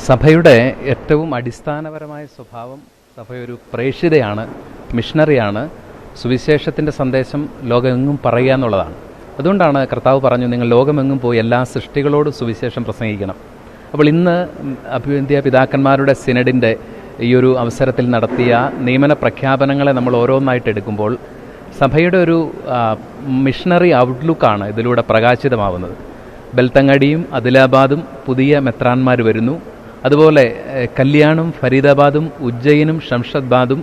സഭയുടെ ഏറ്റവും അടിസ്ഥാനപരമായ സ്വഭാവം സഭയൊരു പ്രേക്ഷിതയാണ്, മിഷണറിയാണ്. സുവിശേഷത്തിൻ്റെ സന്ദേശം ലോകമെങ്ങും പറയുക എന്നുള്ളതാണ്. അതുകൊണ്ടാണ് കർത്താവ് പറഞ്ഞു, നിങ്ങൾ ലോകമെങ്ങും പോയി എല്ലാ സൃഷ്ടികളോടും സുവിശേഷം പ്രസംഗിക്കണം. അപ്പോൾ ഇന്ന് അഭിവന്ധ്യ പിതാക്കന്മാരുടെ സിനഡിൻ്റെ ഈ ഒരു അവസരത്തിൽ നടത്തിയ നിയമന പ്രഖ്യാപനങ്ങളെ നമ്മൾ ഓരോന്നായിട്ട് എടുക്കുമ്പോൾ സഭയുടെ ഒരു മിഷണറി ഔട്ട്ലുക്കാണ് ഇതിലൂടെ പ്രകാശിതമാവുന്നത്. ബെൽത്തങ്ങാടിയും അദിലാബാദും പുതിയ മെത്രാന്മാർ വരുന്നു. അതുപോലെ കല്യാണും ഫരീദാബാദും ഉജ്ജയിനും ഷംഷദ്ബാദും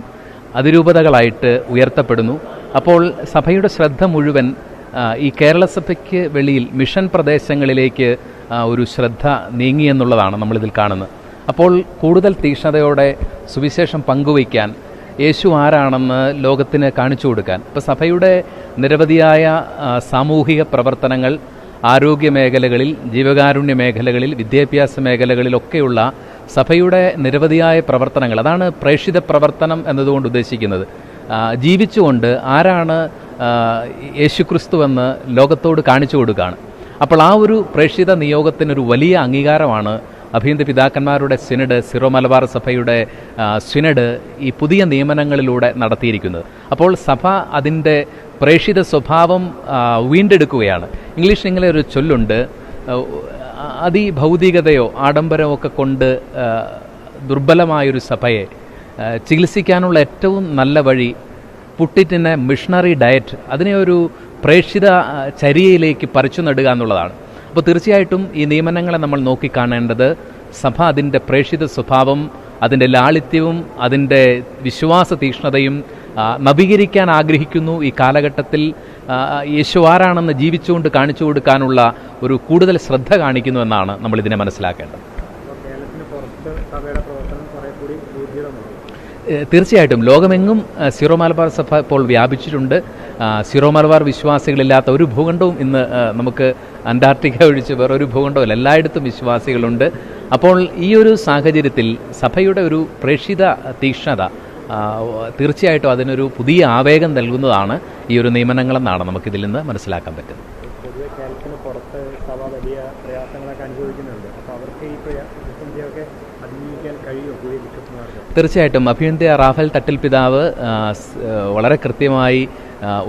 അതിരൂപതകളായിട്ട് ഉയർത്തപ്പെടുന്നു. അപ്പോൾ സഭയുടെ ശ്രദ്ധ മുഴുവൻ ഈ കേരള സഭയ്ക്ക് വെളിയിൽ മിഷൻ പ്രദേശങ്ങളിലേക്ക് ഒരു ശ്രദ്ധ നീങ്ങിയെന്നുള്ളതാണ് നമ്മളിതിൽ കാണുന്നത്. അപ്പോൾ കൂടുതൽ തീക്ഷ്ണതയോടെ സുവിശേഷം പങ്കുവയ്ക്കാൻ, യേശു ആരാണെന്ന് ലോകത്തിന് കാണിച്ചു കൊടുക്കാൻ ഇപ്പോൾ സഭയുടെ നിരവധിയായ സാമൂഹിക പ്രവർത്തനങ്ങൾ ആരോഗ്യ മേഖലകളിൽ, ജീവകാരുണ്യ മേഖലകളിൽ, വിദ്യാഭ്യാസ മേഖലകളിലൊക്കെയുള്ള സഭയുടെ നിരവധിയായ പ്രവർത്തനങ്ങൾ, അതാണ് പ്രേക്ഷിത പ്രവർത്തനം എന്നതുകൊണ്ട് ഉദ്ദേശിക്കുന്നത്. ജീവിച്ചുകൊണ്ട് ആരാണ് യേശുക്രിസ്തുവെന്ന് ലോകത്തോട് കാണിച്ചു കൊടുക്കുകയാണ്. അപ്പോൾ ആ ഒരു പ്രേക്ഷിത നിയോഗത്തിനൊരു വലിയ അംഗീകാരമാണ് അഭിവന്ധ്യ പിതാക്കന്മാരുടെ സിനഡ്, സിറോ മലബാർ സഭയുടെ സിനഡ് ഈ പുതിയ നിയമനങ്ങളിലൂടെ നടത്തിയിരിക്കുന്നത്. അപ്പോൾ സഭ അതിൻ്റെ പ്രേക്ഷിത സ്വഭാവം വീണ്ടെടുക്കുകയാണ്. ഇംഗ്ലീഷിൽ ഇങ്ങനെ ഒരു ചൊല്ലുണ്ട്, അതിഭൗതികതയോ ആഡംബരമോ ഒക്കെ കൊണ്ട് ദുർബലമായൊരു സഭയെ ചികിത്സിക്കാനുള്ള ഏറ്റവും നല്ല വഴി പുട്ടിറ്റിന് മിഷണറി ഡയറ്റ്, അതിനെ ഒരു പ്രേക്ഷിത ചര്യയിലേക്ക് പറിച്ചു നടുക എന്നുള്ളതാണ്. അപ്പോൾ തീർച്ചയായിട്ടും ഈ നിയമനങ്ങളെ നമ്മൾ നോക്കിക്കാണേണ്ടത് സഭ അതിൻ്റെ പ്രേക്ഷിത സ്വഭാവം, അതിൻ്റെ ലാളിത്യവും അതിൻ്റെ വിശ്വാസ തീക്ഷ്ണതയും നവീകരിക്കാൻ ആഗ്രഹിക്കുന്നു. ഈ കാലഘട്ടത്തിൽ യേശു ആരാണെന്ന് ജീവിച്ചുകൊണ്ട് കാണിച്ചു കൊടുക്കാനുള്ള ഒരു കൂടുതൽ ശ്രദ്ധ കാണിക്കുന്നു എന്നാണ് നമ്മളിതിനെ മനസ്സിലാക്കേണ്ടത്. തീർച്ചയായിട്ടും ലോകമെങ്ങും സിറോ മലബാർ സഭ ഇപ്പോൾ വ്യാപിച്ചിട്ടുണ്ട്. സിറോ മലബാർ വിശ്വാസികളില്ലാത്ത ഒരു ഭൂഖണ്ഡവും ഇന്ന് നമുക്ക് അന്റാർട്ടിക്ക ഒഴിച്ച് വേറൊരു ഭൂഖണ്ഡവുമില്ല, എല്ലായിടത്തും വിശ്വാസികളുണ്ട്. അപ്പോൾ ഈ ഒരു സാഹചര്യത്തിൽ സഭയുടെ ഒരു പ്രേക്ഷിത തീക്ഷ്ണത തീർച്ചയായിട്ടും അതിനൊരു പുതിയ ആവേഗം നൽകുന്നതാണ് ഈ ഒരു നിയമനങ്ങളെന്നാണ് നമുക്കിതിൽ നിന്ന് മനസ്സിലാക്കാൻ പറ്റുന്നത്. തീർച്ചയായിട്ടും അഭിവന്ധ്യ റാഫേൽ തട്ടിൽ പിതാവ് വളരെ കൃത്യമായി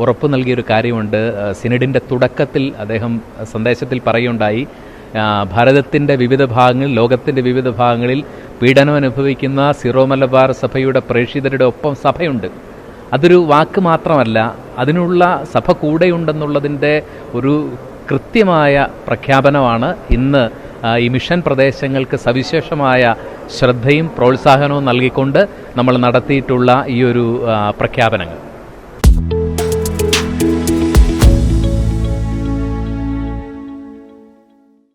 ഉറപ്പു നൽകിയൊരു കാര്യമുണ്ട്. സിനഡിൻ്റെ തുടക്കത്തിൽ അദ്ദേഹം സന്ദേശത്തിൽ പറയുണ്ടായി, ഭാരതത്തിൻ്റെ വിവിധ ഭാഗങ്ങളിൽ, ലോകത്തിൻ്റെ വിവിധ ഭാഗങ്ങളിൽ പീഡനം അനുഭവിക്കുന്ന സിറോ മലബാർ സഭയുടെ പ്രേക്ഷിതരുടെ ഒപ്പം സഭയുണ്ട്. അതൊരു വാക്ക് മാത്രമല്ല, അതിനുള്ള സഭ കൂടെയുണ്ടെന്നുള്ളതിൻ്റെ ഒരു കൃത്യമായ പ്രഖ്യാപനമാണ് ഇന്ന് ഈ മിഷൻ പ്രദേശങ്ങൾക്ക് സവിശേഷമായ ശ്രദ്ധയും പ്രോത്സാഹനവും നൽകിക്കൊണ്ട് നമ്മൾ നടത്തിയിട്ടുള്ള ഈ ഒരു പ്രഖ്യാപനങ്ങൾ.